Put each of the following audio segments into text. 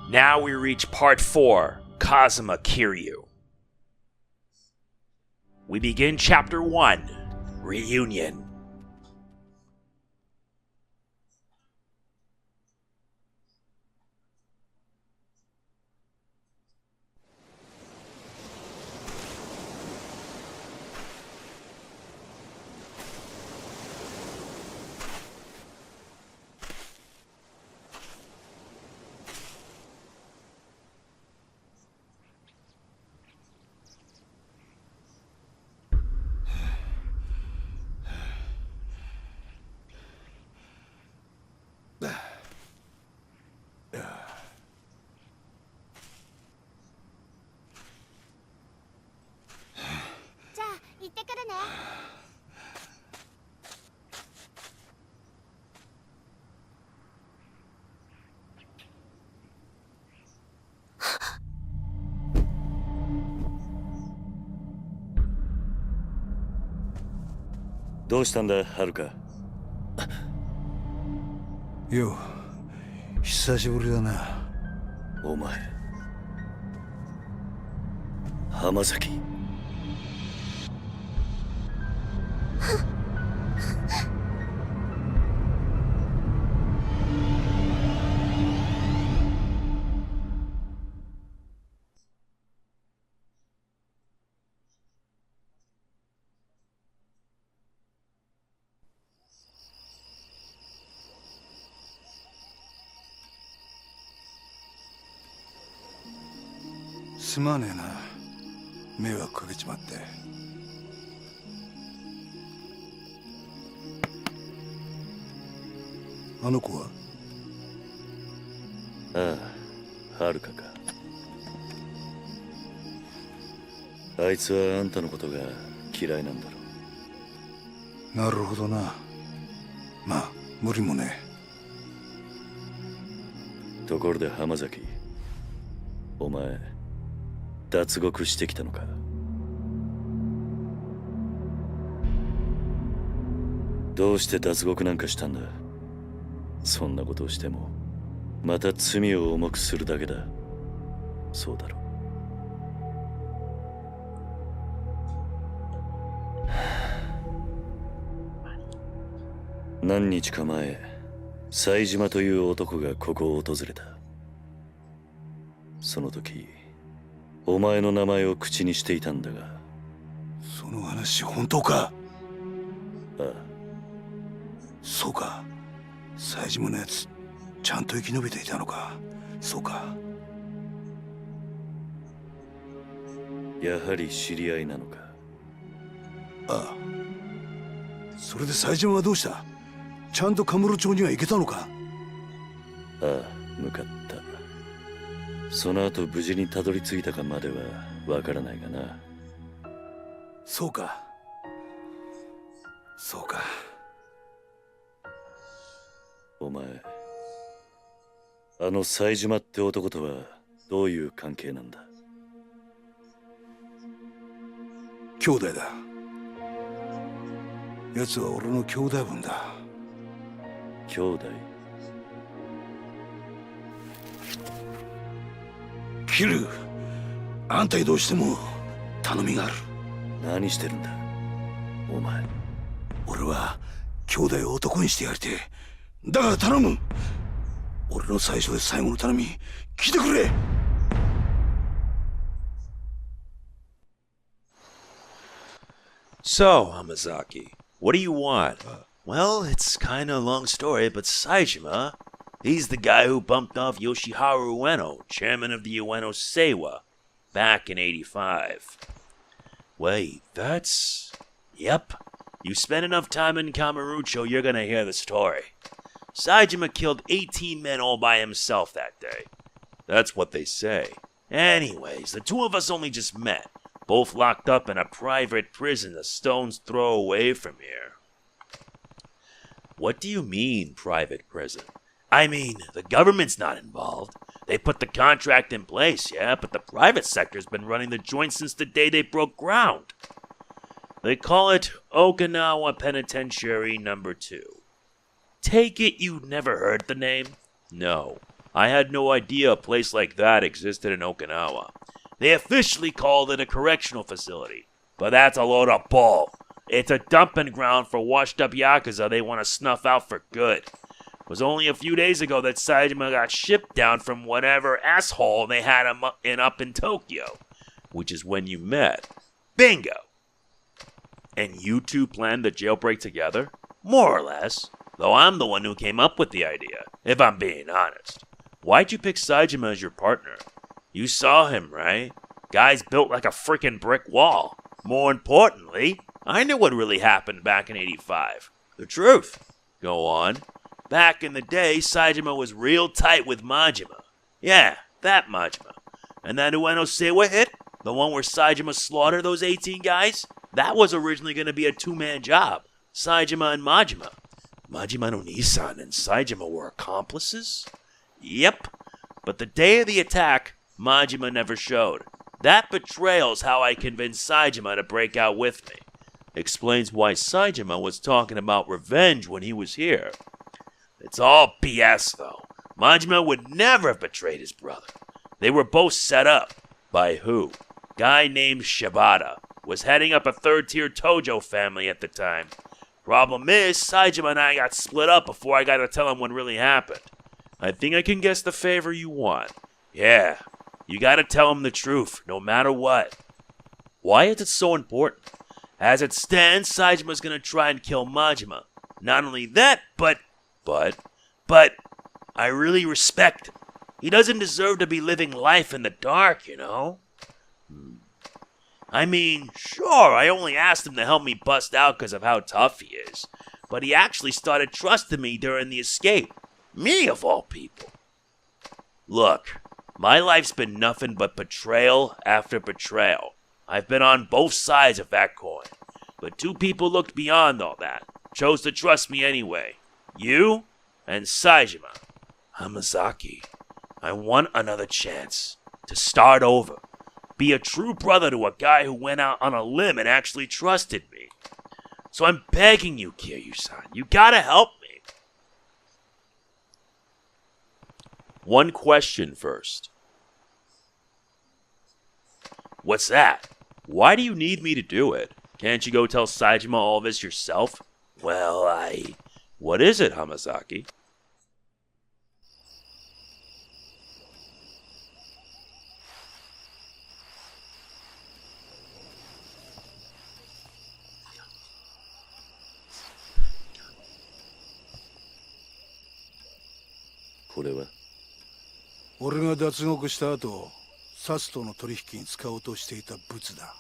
Now we reach part 4, Kazuma Kiryu. We begin chapter 1, Reunion.どうしたんだ、ハルカ。よ、久しぶりだな。お前、浜崎。すまねえな、迷惑かけちまって。あの子は？ああ、ハルカか。あいつはあんたのことが嫌いなんだろう。なるほどな。まあ無理もねえ。ところで浜崎、お前脱獄してきたのか？どうして脱獄なんかしたんだ？そんなことをしてもまた罪を重くするだけだ。そうだろう。何日か前、冴島という男がここを訪れた。その時お前の名前を口にしていたんだが。その話本当か？ああ。そうか、冴島のやつちゃんと生き延びていたのか。そうか。やはり知り合いなのか？ああ。それで冴島はどうした？ちゃんとカムロ町には行けたのか？ああ、向かった。その後無事にたどり着いたかまではわからないがな。そうか。そうか。お前、あの冴島って男とはどういう関係なんだ？兄弟だ。奴は俺の兄弟分だ。兄弟？キル、あんたにどうしても頼みがある。何してるんだお前。俺は兄弟を男にしてやりてえ。だから頼む。俺の最初で最後の頼み聞いてくれ。So, Hamazaki, what do you want? Well, it's kinda a long story, but Saejima, he's the guy who bumped off Yoshiharu Ueno, chairman of the Ueno Seiwa, back in '85. Wait, that's... Yep. You spend enough time in Kamurocho, you're gonna hear the story. Saejima killed 18 men all by himself that day. That's what they say. Anyways, the two of us only just met, both locked up in a private prison a stone's throw away from here. What do you mean, private prison? I mean, the government's not involved. They put the contract in place, yeah, but the private sector's been running the joint since the day they broke ground. They call it Okinawa Penitentiary No. 2. Take it you never heard the name? No. I had no idea a place like that existed in Okinawa. They officially called it a correctional facility, but that's a load of bull. It's a dumping ground for washed-up Yakuza they want to snuff out for good. It was only a few days ago that Saejima got shipped down from whatever asshole they had him up in Tokyo, which is when you met. Bingo! And you two planned the jailbreak together? More or less, though I'm the one who came up with the idea, if I'm being honest. Why'd you pick Saejima as your partner? You saw him, right? Guy's built like a freaking brick wall. More importantly, I knew what really happened back in '85. The truth. Go on. Back in the day, Saejima was real tight with Majima. Yeah, that Majima. And that Ueno Seiwa hit, the one where Saejima slaughtered those 18 guys, that was originally going to be a two-man job. Saejima and Majima. Majima no Nisan and Saejima were accomplices? Yep. But the day of the attack, Majima never showed. That betrayal's how I convinced Saejima to break out with me. Explains why Saejima was talking about revenge when he was here. It's all BS, though. Majima would never have betrayed his brother. They were both set up. By who? Guy named Shibata. Was heading up a third-tier Tojo family at the time. Problem is, Saejima and I got split up before I got to tell him what really happened. I think I can guess the favor you want. Yeah, you gotta tell him the truth, no matter what. Why is it so important? As it stands, Saejima's gonna try and kill Majima. Not only that, but I really respect him. He doesn't deserve to be living life in the dark, you know? I mean, sure, I only asked him to help me bust out because of how tough he is. But he actually started trusting me during the escape. Me, of all people. Look, my life's been nothing but betrayal after betrayal. I've been on both sides of that coin. But two people looked beyond all that. Chose to trust me anyway. You and Saejima. Hamazaki, I want another chance to start over. Be a true brother to a guy who went out on a limb and actually trusted me. So I'm begging you, Kiryu-san, you gotta help me. One question first. What's that? Why do you need me to do it? Can't you go tell Saejima all this yourself? Well, What is it, Hamazaki? What is it? 俺が脱獄した後、サスとの取引に使おうとしていた物だ。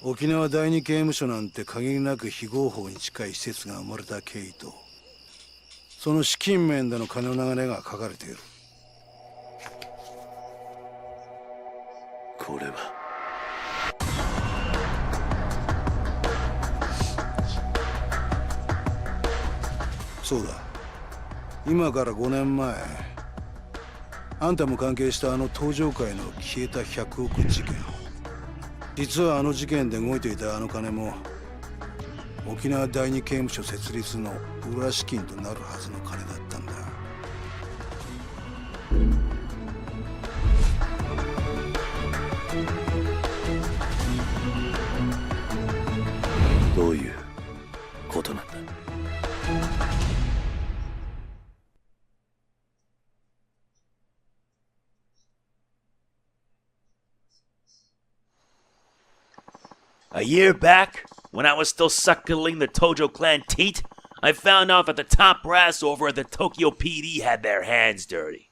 沖縄第二刑務所なんて限りなく非合法に近い施設が生まれた経緯と、その資金面での金の流れが書かれている。これは。そうだ。今から5年前、あんたも関係したあの東上界の消えた100億事件。実はあの事件で動いていたあの金も沖縄第二刑務所設立の裏資金となるはずの金だったんだ。どういうことなんだ。A year back, when I was still suckling the Tojo clan teat, I found out that the top brass over at the Tokyo PD had their hands dirty.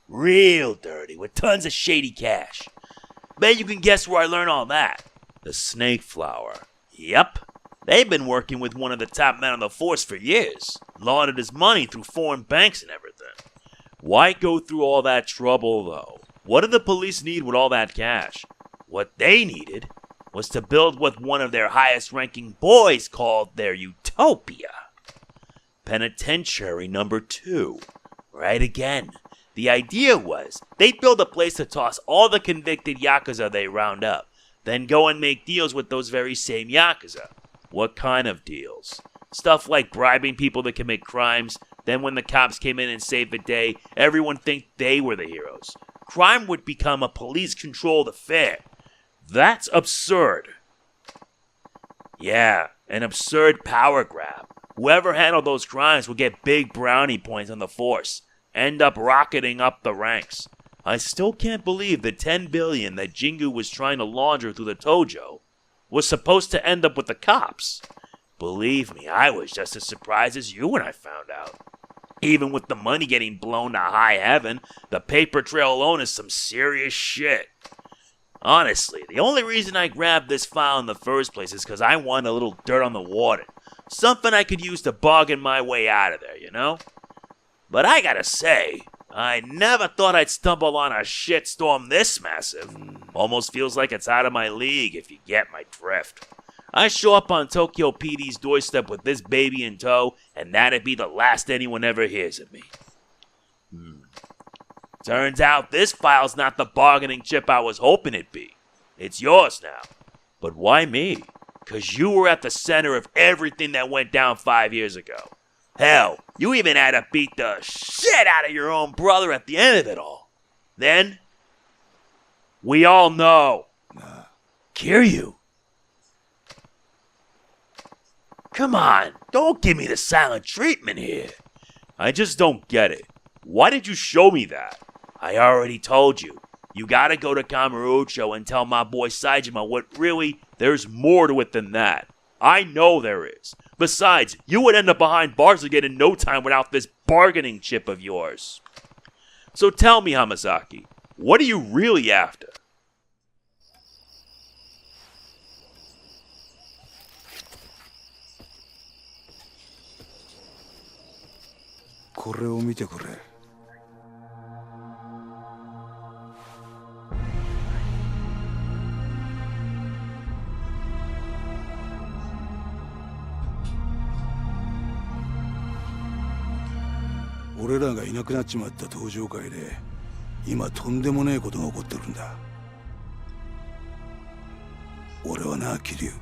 Real dirty, with tons of shady cash. Bet you can guess where I learned all that. The snake flower. Yep. They've been working with one of the top men on the force for years. Laundered his money through foreign banks and everything. Why go through all that trouble, though? What did the police need with all that cash? What they needed was to build what one of their highest-ranking boys called their utopia. Penitentiary number 2. Right again. The idea was they'd build a place to toss all the convicted Yakuza they round up, then go and make deals with those very same Yakuza. What kind of deals? Stuff like bribing people to commit crimes, Then when the cops came in and saved the day, everyone think they were the heroes. Crime would become a police-controlled affair. That's absurd. Yeah, an absurd power grab. Whoever handled those crimes would get big brownie points on the force, end up rocketing up the ranks. I still can't believe the 10 billion that Jingu was trying to launder through the Tojo was supposed to end up with the cops. Believe me, I was just as surprised as you when I found out. Even with the money getting blown to high heaven, the paper trail alone is some serious shit. Honestly, the only reason I grabbed this file in the first place is because I wanted a little dirt on the water. Something I could use to bargain my way out of there, you know? But I gotta say, I never thought I'd stumble on a shitstorm this massive. Almost feels like it's out of my league, if you get my drift. I show up on Tokyo PD's doorstep with this baby in tow, and that'd be the last anyone ever hears of me. Turns out this file's not the bargaining chip I was hoping it'd be. It's yours now. But why me? 'Cause you were at the center of everything that went down 5 years ago. Hell, you even had to beat the shit out of your own brother at the end of it all. Then, we all know. Kiryu. Come on, don't give me the silent treatment here. I just don't get it. Why did you show me that? I already told you. You gotta go to Kamurocho and tell my boy Saejima what really, there's more to it than that. I know there is. Besides, you would end up behind bars again in no time without this bargaining chip of yours. So tell me, Hamazaki, what are you really after? Look. 俺らがいなくなっちまった登場会で今とんでもねえことが起こってるんだ。俺はな、桐生、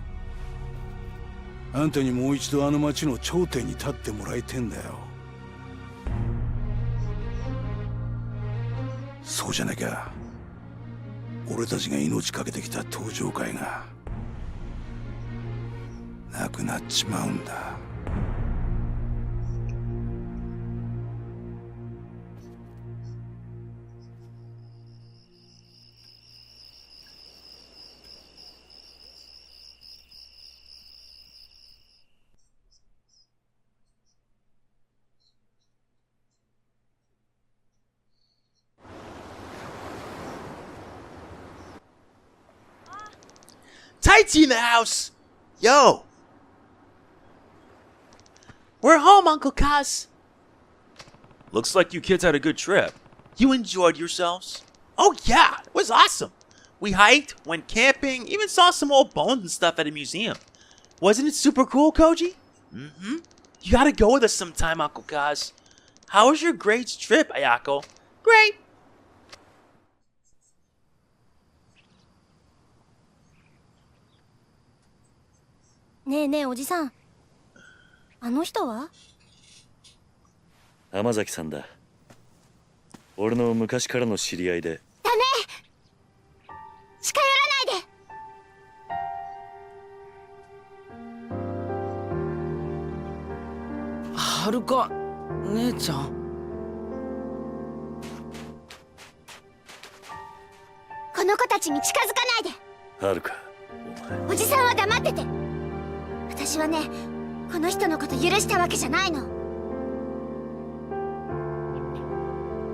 あんたにもう一度あの町の頂点に立ってもらいてんだよ。そうじゃなきゃ俺たちが命かけてきた登場会がなくなっちまうんだ。Tighty in the house! Yo! We're home, Uncle Kaz. Looks like you kids had a good trip. You enjoyed yourselves? Oh yeah, it was awesome. We hiked, went camping, even saw some old bones and stuff at a museum. Wasn't it super cool, Koji? Mm-hmm. You gotta go with us sometime, Uncle Kaz. How was your grades trip, Ayako? Great. ねえねえおじさん、あの人は？浜崎さんだ。俺の昔からの知り合いで。ダメ！近寄らないで。はるか姉ちゃん。この子たちに近づかないで。はるか、おじさんは黙ってて。私はね、この人のこと許したわけじゃないの。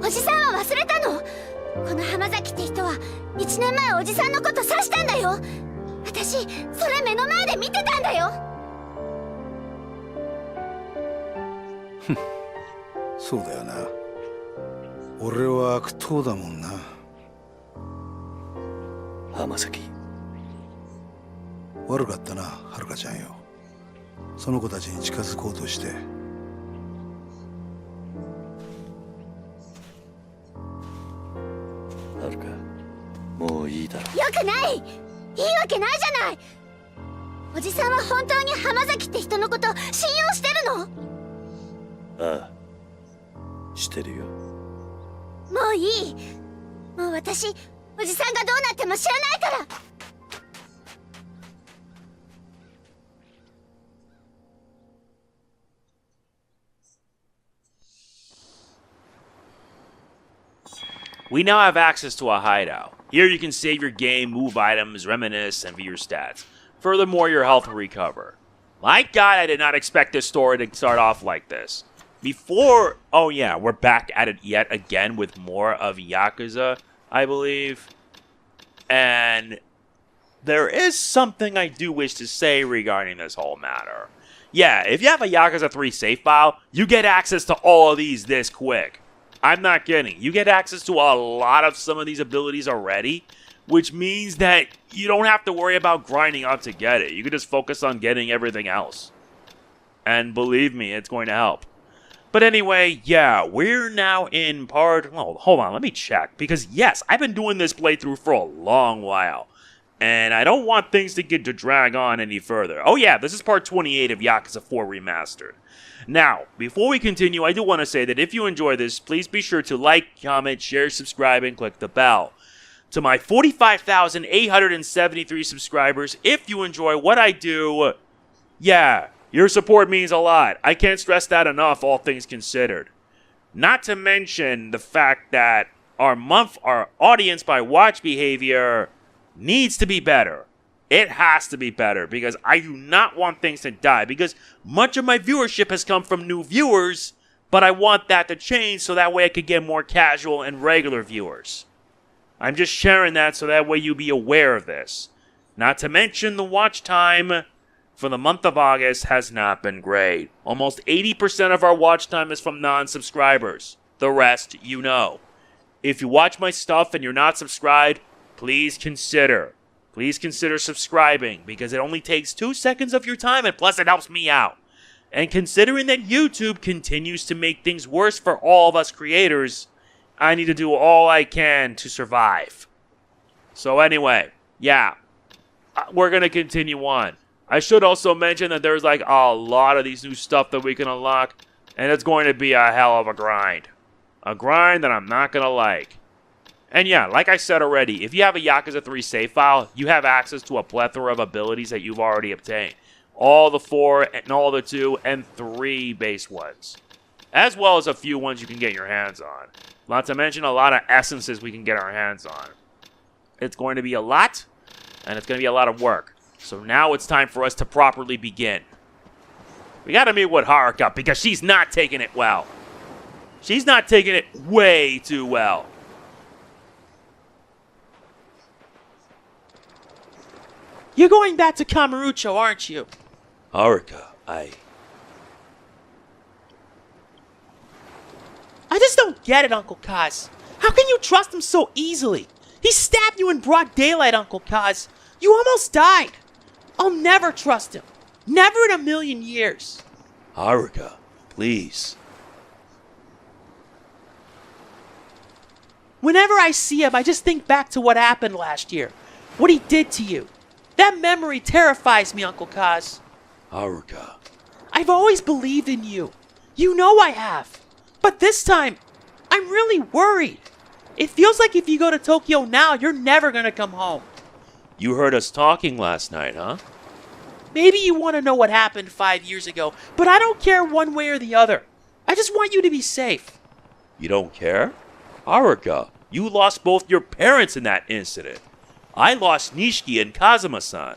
おじさんは忘れたの？この浜崎って人は1年前おじさんのこと刺したんだよ。私それ目の前で見てたんだよ。そうだよな。俺は悪党だもんな。浜崎、悪かったな、はるかちゃんよ。その子たちに近づこうとして。はるか、もういいだろ。よくない！いいわけないじゃない！おじさんは本当に浜崎って人のこと信用してるの？ああ、してるよ。もういい。もう私おじさんがどうなっても知らないから。We now have access to a hideout. Here you can save your game, move items, reminisce, and view your stats. Furthermore, your health will recover. My god, I did not expect this story to start off like this. Before... Oh yeah, we're back at it yet again with more of Yakuza, I believe. And there is something I do wish to say regarding this whole matter. Yeah, if you have a Yakuza 3 save file, you get access to all of these this quick. I'm not kidding. You get access to a lot of some of these abilities already, which means that you don't have to worry about grinding up to get it. You can just focus on getting everything else. And believe me, it's going to help. But anyway, yeah, we're now in part... Oh, hold on, let me check. Because yes, I've been doing this playthrough for a long while. And I don't want things to get to drag on any further. Oh yeah, this is part 28 of Yakuza 4 Remastered. Now, before we continue, I do want to say that if you enjoy this, please be sure to like, comment, share, subscribe, and click the bell. To my 45,873 subscribers, if you enjoy what I do, yeah, your support means a lot. I can't stress that enough, all things considered. Not to mention the fact that our audience by watch behavior needs to be better. It has to be better because I do not want things to die because much of my viewership has come from new viewers, but I want that to change so that way I could get more casual and regular viewers. I'm just sharing that so that way you be aware of this. Not to mention the watch time for the month of August has not been great. Almost 80% of our watch time is from non-subscribers. The rest, you know. If you watch my stuff and you're not subscribed, please consider subscribing because it only takes 2 seconds of your time and plus it helps me out. And considering that YouTube continues to make things worse for all of us creators, I need to do all I can to survive. So anyway, yeah, we're going to continue on. I should also mention that there's like a lot of these new stuff that we can unlock, and it's going to be a hell of a grind. A grind that I'm not going to like. And yeah, like I said already, if you have a Yakuza 3 save file, you have access to a plethora of abilities that you've already obtained. All the 4, and all the 2, and 3 base ones. As well as a few ones you can get your hands on. Not to mention a lot of essences we can get our hands on. It's going to be a lot, and it's going to be a lot of work. So now it's time for us to properly begin. We gotta meet with Haruka because she's not taking it well. She's not taking it way too well. You're going back to Kamurocho, aren't you? Haruka, I just don't get it, Uncle Kaz. How can you trust him so easily? He stabbed you in broad daylight, Uncle Kaz. You almost died. I'll never trust him. Never in a million years. Haruka, please. Whenever I see him, I just think back to what happened last year. What he did to you. That memory terrifies me, Uncle Kaz. Haruka. I've always believed in you. You know I have. But this time, I'm really worried. It feels like if you go to Tokyo now, you're never gonna come home. You heard us talking last night, huh? Maybe you want to know what happened 5 years ago, but I don't care one way or the other. I just want you to be safe. You don't care? Haruka, you lost both your parents in that incident. I lost Nishiki and Kazuma-san.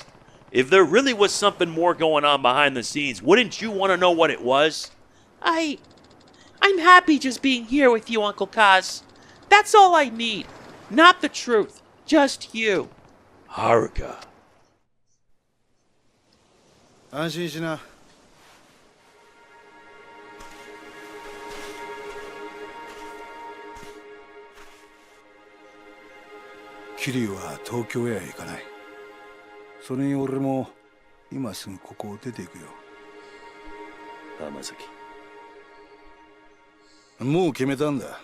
If there really was something more going on behind the scenes, wouldn't you want to know what it was? I'm happy just being here with you, Uncle Kaz. That's all I need. Not the truth, just you. Haruka. 安心しな。桐生は東京へは行かない。それに俺も今すぐここを出ていくよ。浜崎。もう決めたんだ。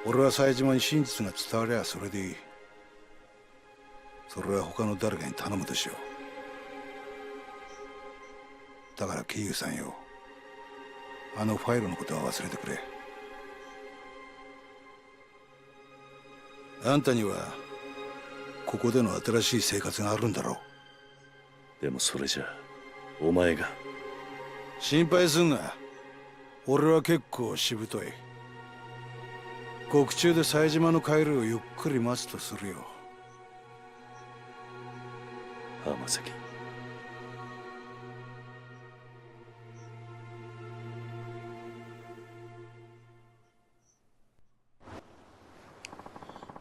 俺は冴島に真実が伝わりゃそれでいい。それは他の誰かに頼むでしょう。だから桐生さんよ、あのファイルのことは忘れてくれ。あんたにはここでの新しい生活があるんだろう。でもそれじゃお前が。心配すんな。俺は結構しぶとい。獄中で冴島の帰りをゆっくり待つとするよ。浜崎。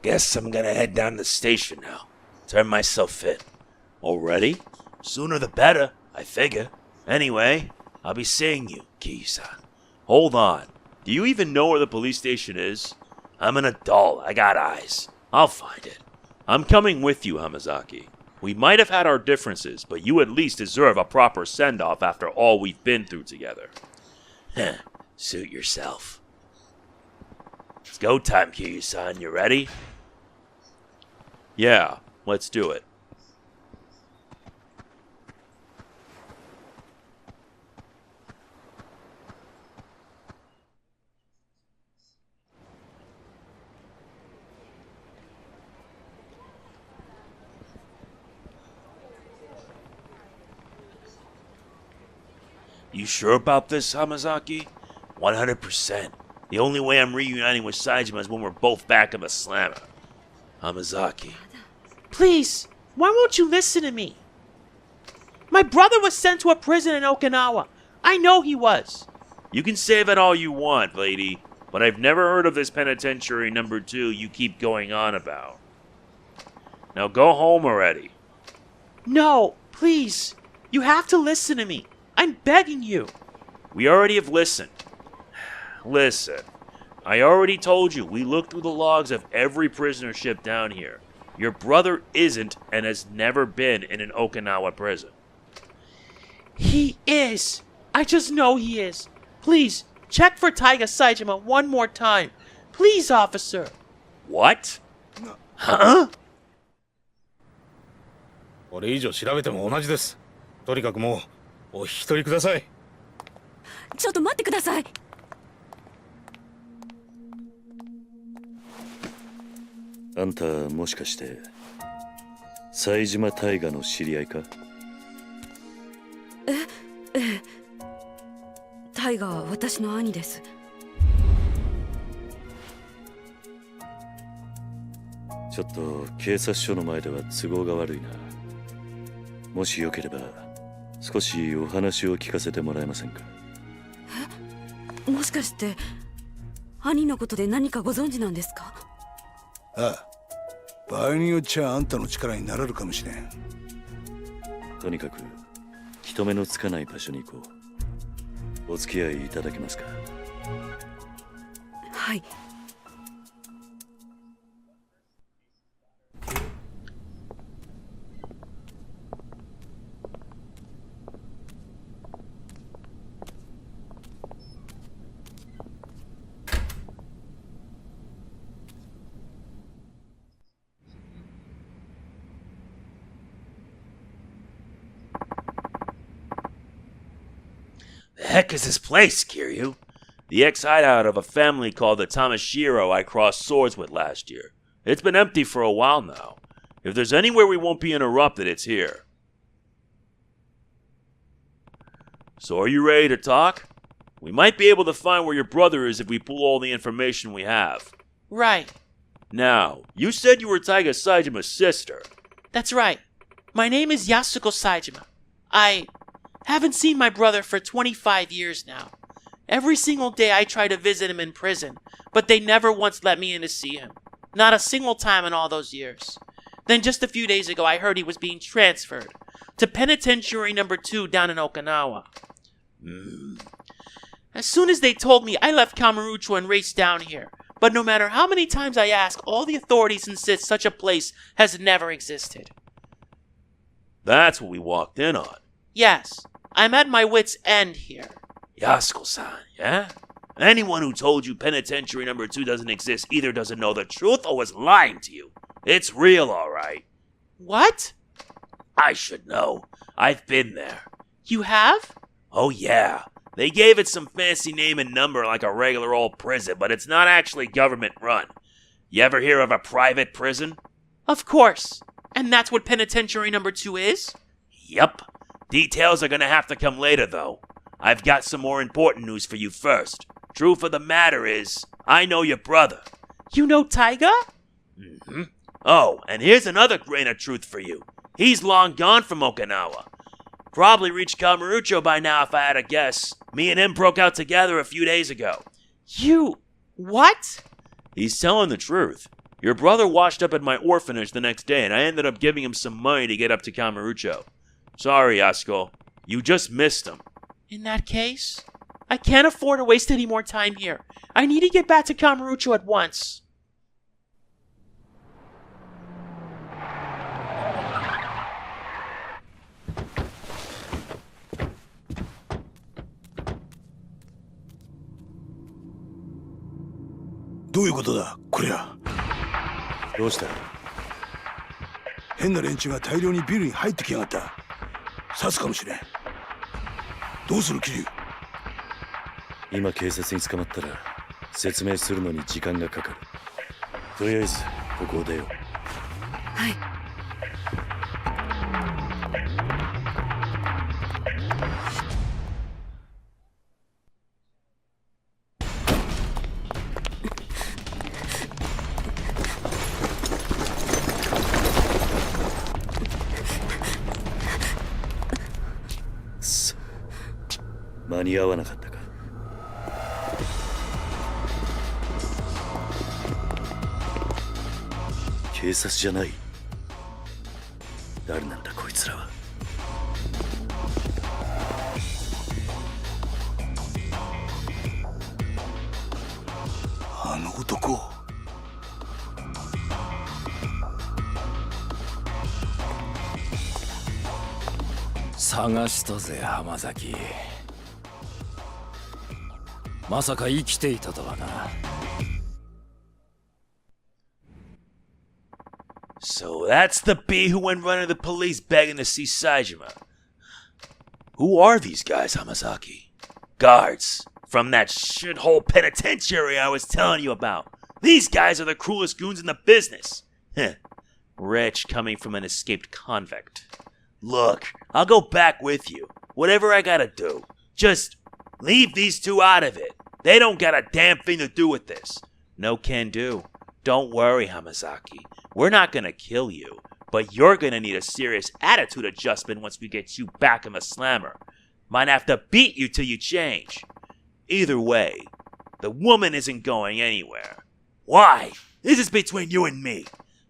Guess I'm gonna head down to the station now. Turn myself in. Already? Sooner the better, I figure. Anyway, I'll be seeing you, Kiryu-san. Hold on. Do you even know where the police station is? I'm an adult. I got eyes. I'll find it. I'm coming with you, Hamazaki. We might have had our differences, but you at least deserve a proper send-off after all we've been through together. Suit yourself. It's go time, Kiryu-san. You ready? Yeah, let's do it. You sure about this, Hamazaki? 100%. The only way I'm reuniting with Saejima is when we're both back in the slammer. Hamazaki. Please, why won't you listen to me? My brother was sent to a prison in Okinawa. I know he was. You can say that all you want, lady, but I've never heard of this penitentiary number 2 you keep going on about. Now go home already. No, please. You have to listen to me. I'm begging you. We already have listened. Listen, I already told you we looked through the logs of every prisoner ship down here. Your brother isn't and has never been in an Okinawa prison. He is. I just know he is. Please, check for Taiga Saejima one more time. Please, officer. What? Huh? これ以上調べても同じです。とにかくもうお引き取りください。ちょっと待ってください。あんたもしかして冴島大河の知り合いか？タイガは私の兄です。ちょっと警察署の前では都合が悪いな。もしよければ少しお話を聞かせてもらえませんか？もしかして兄のことで何かご存知なんですか？ああ、場合によっちゃあんたの力になれるかもしれん。とにかく人目のつかない場所に行こう。お付き合いいただけますか？はい。The heck is this place, Kiryu? The ex-hideout of a family called the Tamashiro I crossed swords with last year. It's been empty for a while now. If there's anywhere we won't be interrupted, it's here. So are you ready to talk? We might be able to find where your brother is if we pull all the information we have. Right. Now, you said you were Taiga Saejima's sister. That's right. My name is Yasuko Saejima. I haven't seen my brother for 25 years now. Every single day I try to visit him in prison, but they never once let me in to see him. Not a single time in all those years. Then just a few days ago I heard he was being transferred to penitentiary number 2 down in Okinawa. As soon as they told me, I left Kamurocho and raced down here. But no matter how many times I ask, all the authorities insist such a place has never existed. That's what we walked in on. Yes, I'm at my wit's end here. Yasuko-san, yeah? Anyone who told you penitentiary number 2 doesn't exist either doesn't know the truth or was lying to you. It's real, alright. What? I should know. I've been there. You have? Oh yeah. They gave it some fancy name and number like a regular old prison, but it's not actually government run. You ever hear of a private prison? Of course. And that's what penitentiary number 2 is? Yup. Details are gonna have to come later, though. I've got some more important news for you first. Truth of the matter is, I know your brother. You know Taiga? Mm-hmm. Oh, and here's another grain of truth for you. He's long gone from Okinawa. Probably reached Kamurocho by now if I had to guess. Me and him broke out together a few days ago. What? He's telling the truth. Your brother washed up at my orphanage the next day, and I ended up giving him some money to get up to Kamurocho. Sorry, Yasuko. You just missed him. In that case, I can't afford to waste any more time here. I need to get back to Kamurocho at once.どういうことだこりゃ。どうした？変な連中が大量にビルに入ってきやがった。刺すかもしれん。どうするキリュウ？今警察に捕まったら説明するのに時間がかかる。とりあえずここを出よう。はい。間に合わなかったか。警察じゃない。誰なんだこいつらは。あの男。探したぜ浜崎。まさか生きていたとはな。So that's the bee who went running to the police begging to see Saejima. Who are these guys, Hamazaki? Guards from that shithole penitentiary I was telling you about. These guys are the cruelest goons in the business. Rich coming from an escaped convict. Look, I'll go back with you. Whatever I gotta do. Just leave these two out of it. They don't got a damn thing to do with this. No can do. Don't worry, Hamazaki. We're not gonna kill you, but you're gonna need a serious attitude adjustment once we get you back in the slammer. Might have to beat you till you change. Either way, the woman isn't going anywhere. Why? This is between you and me.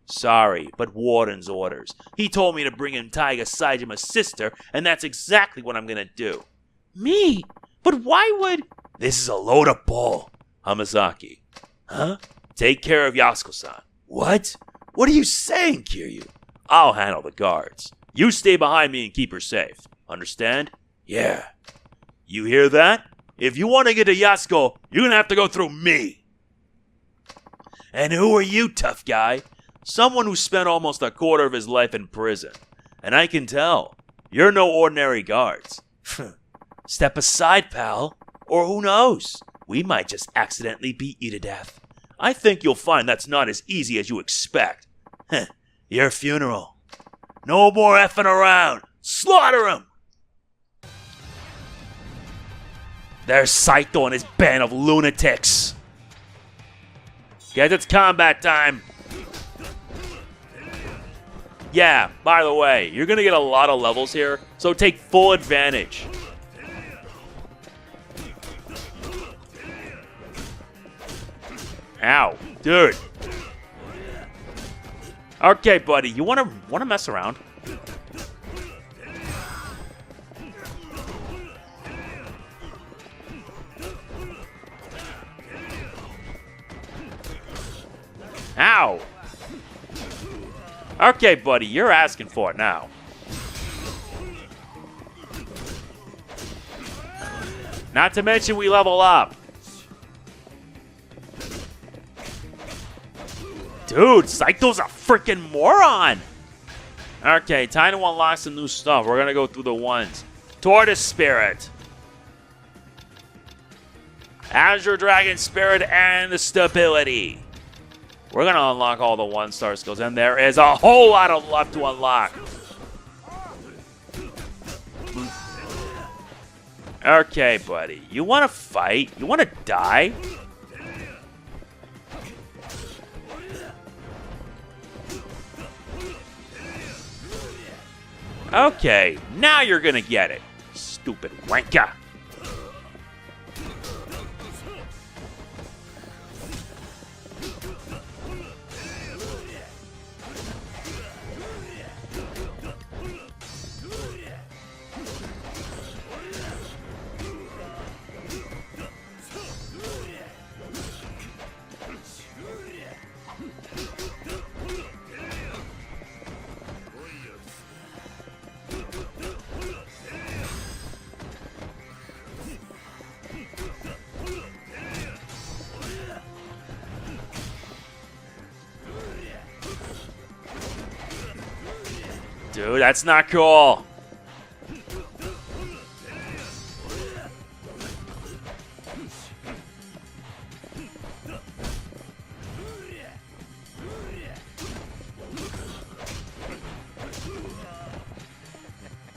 Sorry, but Warden's orders. He told me to bring in Taiga Saejima's sister, and that's exactly what I'm gonna do. Me? But why would... This is a load of bull, Hamazaki. Huh? Take care of Yasuko-san. What? What are you saying, Kiryu? I'll handle the guards. You stay behind me and keep her safe. Understand? Yeah. You hear that? If you want to get to Yasuko, you're gonna have to go through me. And who are you, tough guy? Someone who spent almost a quarter of his life in prison. And I can tell, you're no ordinary guards. Step aside, pal. Or who knows? We might just accidentally beat you to death. I think you'll find that's not as easy as you expect. Your funeral. No more effing around. Slaughter him! There's Saito and his band of lunatics. Guess it's combat time. Yeah, by the way, you're gonna get a lot of levels here, so take full advantage. Ow, dude. Okay, buddy, you wanna mess around? Ow. Okay, buddy, you're asking for it now. Not to mention we level up. Dude, Saito's a freaking moron! Okay, time to unlock some new stuff. We're gonna go through the ones. Tortoise Spirit. Azure Dragon Spirit and the Stability. We're going to unlock all the 1-star skills, and there is a whole lot of left to unlock. Okay, buddy. You want to fight? You want to die? Okay, now you're going to get it. Stupid wanker. Dude, that's not cool.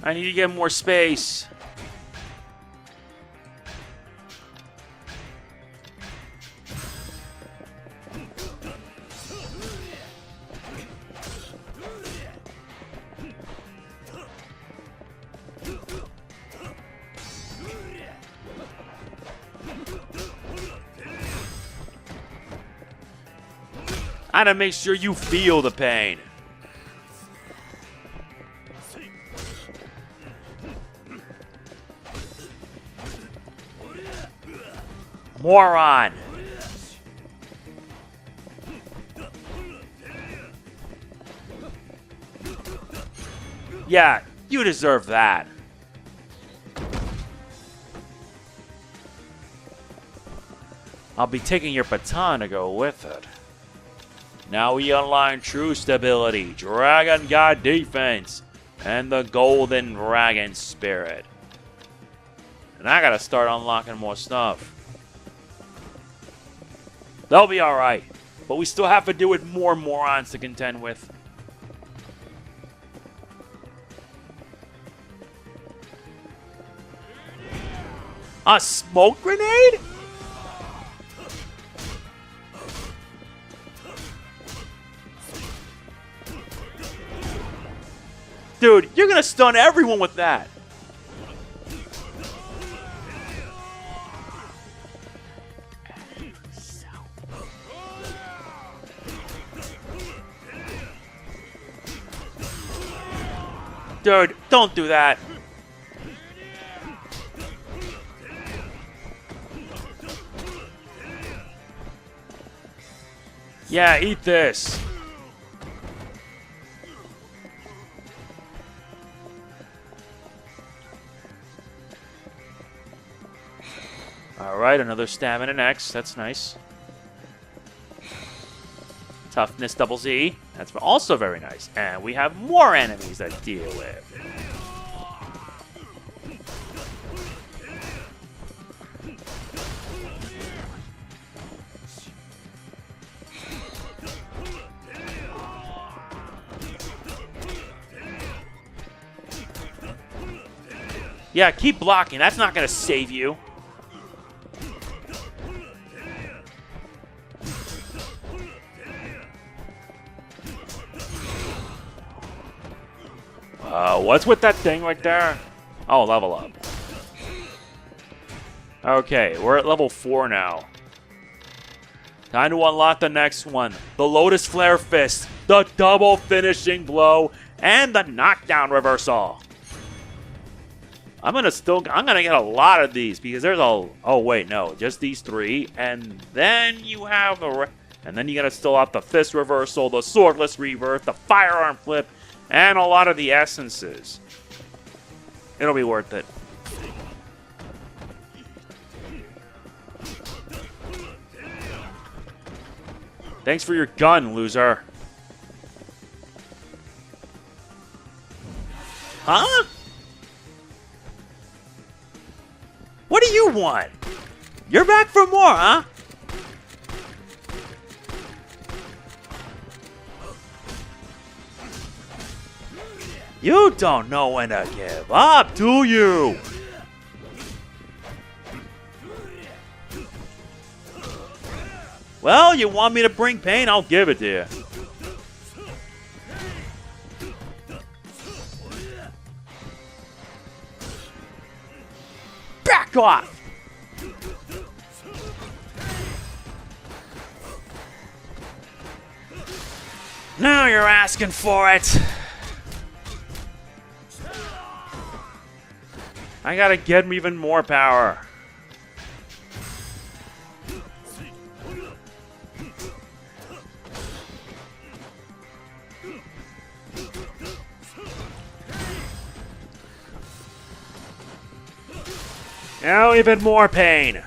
I need to get more space. I gotta make sure you feel the pain. Moron. Yeah, you deserve that. I'll be taking your baton to go with it. Now we unlock true stability, Dragon God defense, and the Golden Dragon Spirit. And I gotta start unlocking more stuff. They'll be alright, but we still have to deal with more morons to contend with. A smoke grenade? Dude, you're gonna stun everyone with that. Dude, don't do that. Yeah, eat this. Alright, another stamina next. That's nice. Toughness double Z. That's also very nice. And we have more enemies to deal with. Yeah, keep blocking. That's not going to save you. What's with that thing right there? Oh, level up. Okay, we're at level 4 now. Time to unlock the next one. The Lotus Flare Fist, the double finishing blow, and the knockdown reversal. I'm gonna get a lot of these because there's a. Oh wait, no, just these 3, and then you have the. And then you gotta still have the fist reversal, the swordless rebirth, the firearm flip, and a lot of the essences. It'll be worth it. Thanks for your gun, loser. Huh? What do you want? You're back for more, huh? You don't know when to give up, do you? Well, you want me to bring pain? I'll give it to you. Back off! Now you're asking for it. I gotta get him even more power. Now even more pain.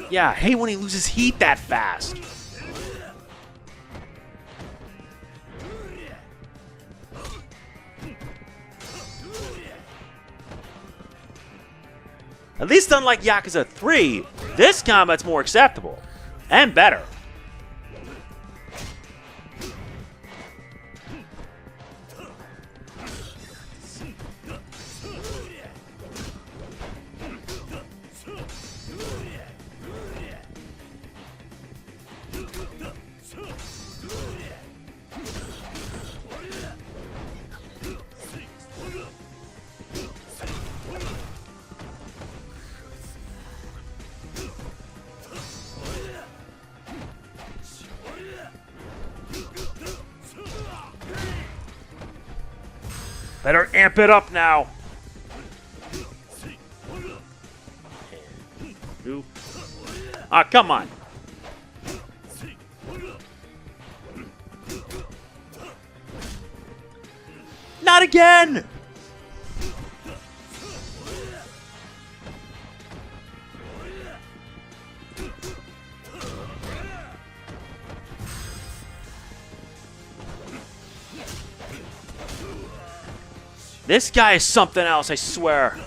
Yeah, I hate when he loses heat that fast. At least unlike Yakuza 3, this combat's more acceptable. And better. Better amp it up now. Ah, come on. Not again! This guy is something else, I swear.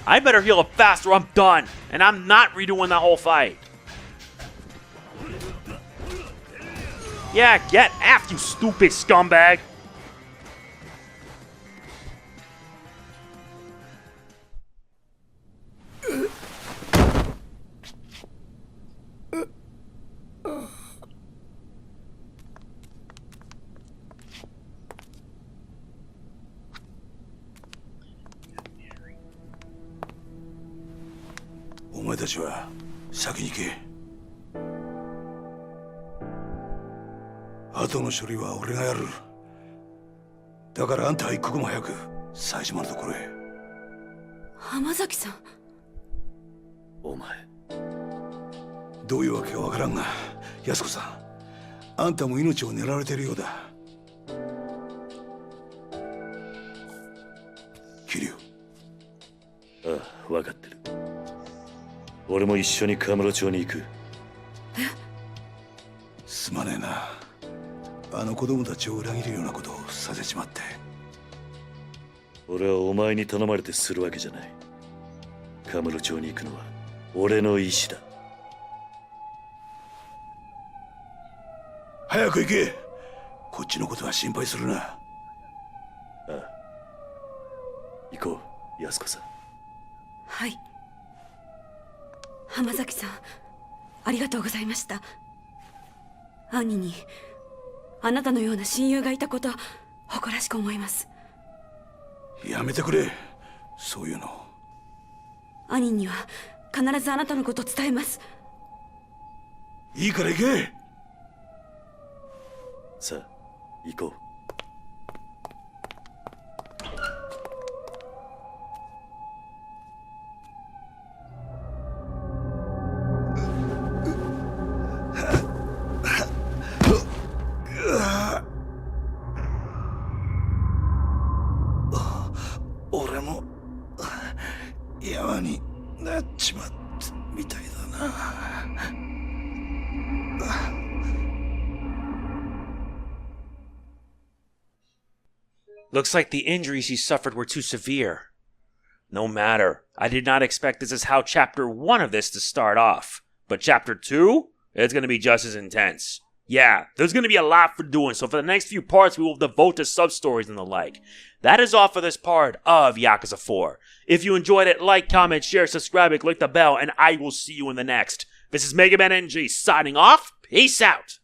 I better heal up fast or I'm done. And I'm not redoing the whole fight. Yeah, get aft, you stupid scumbag.お前たちは先に行け。後の処理は俺がやる。だからあんたは一刻も早く冴島のところへ。浜崎さん。お前。どういうわけかわからんが、安子さん、あんたも命を狙われているようだ。桐生。ああ、分かってる。俺も一緒にカムロ町に行く。すまねえな。あの子供たちを裏切るようなことをさせちまって。俺はお前に頼まれてするわけじゃない。カムロ町に行くのは俺の意志だ。早く行け。こっちのことは心配するな。ああ。行こう、安子さん。はい。浜崎さん、ありがとうございました。兄にあなたのような親友がいたこと誇らしく思います。やめてくれ、そういうの。兄には必ずあなたのこと伝えます。いいから行け。さあ、行こう。俺も山になっちまったみたいだな。Looks like the injuries he suffered were too severe. No matter. I did not expect this is how Chapter 1 of this to start off. But Chapter 2? It's going to be just as intense. Yeah, there's going to be a lot for doing, so for the next few parts we will devote to sub-stories and the like. That is all for this part of Yakuza 4. If you enjoyed it, like, comment, share, subscribe, and click the bell, and I will see you in the next. This is MegamanNG signing off. Peace out!